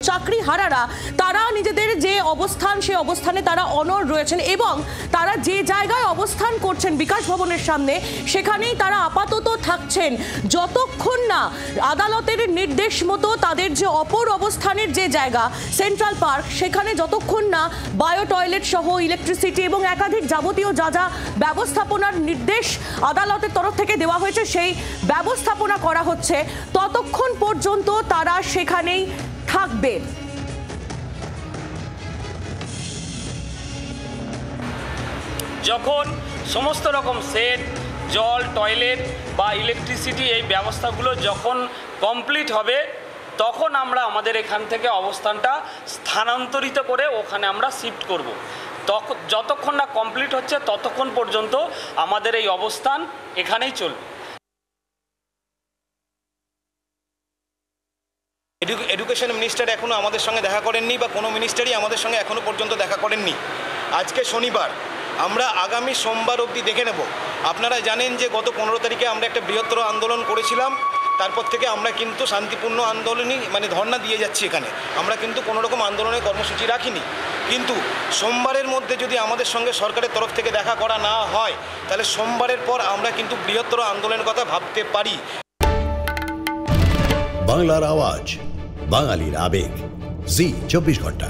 চাকরি হারারা তারা নিজেদের যে অবস্থান সেই অবস্থানে তারা অনড় রয়েছেন এবং তারা যে জায়গায় অবস্থান করছেন বিকাশ ভবনের সামনে সেখানেই তারা আপাতত থাকছেন যতক্ষণ না আদালতের নির্দেশ মতো তাদের যে অপর অবস্থানের যে জায়গা সেন্ট্রাল পার্ক সেখানে যতক্ষণ না বায়ো টয়লেট সহ ইলেকট্রিসিটি এবং একাধিক যাবতীয় যা যা ব্যবস্থাপনার নির্দেশ আদালতের তরফ থেকে দেওয়া হয়েছে সেই ব্যবস্থাপনা করা হচ্ছে ততক্ষণ পর্যন্ত তারা সেখানেই থাকবে। যখন সমস্ত রকম সেট জল টয়লেট বা ইলেকট্রিসিটি এই ব্যবস্থাগুলো যখন কমপ্লিট হবে তখন আমরা আমাদের এখান থেকে অবস্থানটা স্থানান্তরিত করে ওখানে আমরা শিফট করব। যতক্ষণ না কমপ্লিট হচ্ছে ততক্ষণ পর্যন্ত আমাদের এই অবস্থান এখানেই চলবে। এডুকেশন মিনিস্টার এখনও আমাদের সঙ্গে দেখা করেননি বা কোনো মিনিস্টারই আমাদের সঙ্গে এখনও পর্যন্ত দেখা করেননি। আজকে শনিবার, আমরা আগামী সোমবার অবধি দেখে নেব। আপনারা জানেন যে গত 15 তারিখে আমরা একটা বৃহত্তর আন্দোলন করেছিলাম, তারপর থেকে আমরা কিন্তু শান্তিপূর্ণ আন্দোলনই ধর্ণা দিয়ে যাচ্ছি। এখানে আমরা কিন্তু কোনো রকম আন্দোলনের কর্মসূচি রাখিনি, কিন্তু সোমবারের মধ্যে যদি আমাদের সঙ্গে সরকারের তরফ থেকে দেখা করা না হয় তাহলে সোমবারের পর আমরা কিন্তু বৃহত্তর আন্দোলনের কথা ভাবতে পারি। বাংলার আওয়াজ, বাঙালির আবেগ, জি 24 ঘন্টা।